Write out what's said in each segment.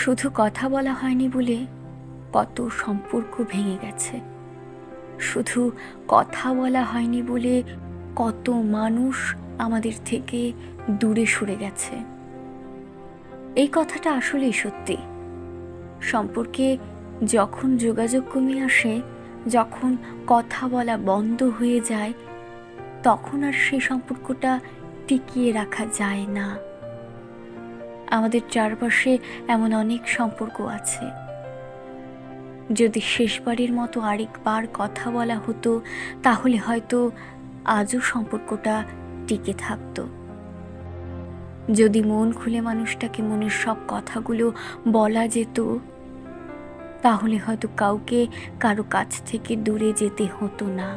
শুধু কথা বলা হয়নি বলে কত সম্পর্ক ভেঙে গেছে। শুধু কথা বলা হয়নি বলে কত মানুষ আমাদের থেকে দূরে সরে গেছে। এই কথাটা আসলেই সত্যি। সম্পর্কে যখন যোগাযোগ কমে আসে, যখন কথা বলা বন্ধ হয়ে যায়, তখন আর সেই সম্পর্কটা টিকিয়ে রাখা যায় না। আমাদের চারপাশে এমন অনেক সম্পর্ক আছে। যদি শেষবারের মতো আরেকবার কথা বলা হতো, তাহলে হয়তো আজও সম্পর্কটা টিকে থাকতো। যদি মন খুলে মানুষটাকে মনের সব কথাগুলো বলা যেত, তাহলে হয়তো কাউকে কারো কাছ থেকে দূরে যেতে হতো না।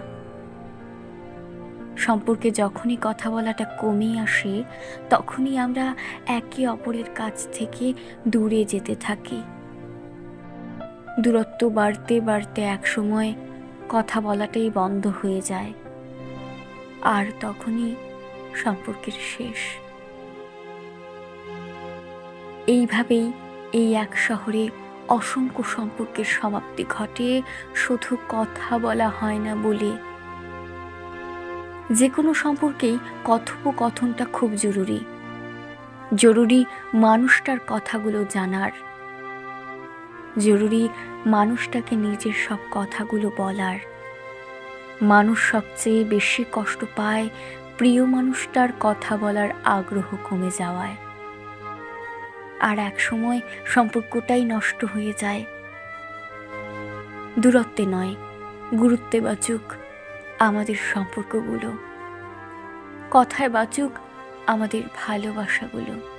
সম্পর্কে যখনই কথা বলাটা কমে আসে, তখনই আমরা একে অপরের কাছ থেকে দূরে যেতে থাকি। দূরত্ব বাড়তে বাড়তে একসময় কথা বলাটাই বন্ধ হয়ে যায়, আর তখনই সম্পর্কের শেষ। এইভাবেই এই এক শহরে অসংখ্য সম্পর্কের সমাপ্তি ঘটে, শুধু কথা বলা হয় না বলে। যে কোনো সম্পর্কেই কথোপকথনটা খুব জরুরি। জরুরি মানুষটার কথাগুলো জানার, জরুরি মানুষটাকে নিজের সব কথাগুলো বলার। মানুষ সবচেয়ে বেশি কষ্ট পায় প্রিয় মানুষটার কথা বলার আগ্রহ কমে যাওয়ায়। আর এক সময় সম্পর্কটাই নষ্ট হয়ে যায়। দূরত্বে নয়, গুরুত্বে বাঁচুক আমাদের সম্পর্কগুলো, কথায় বাঁচুক আমাদের ভালোবাসাগুলো।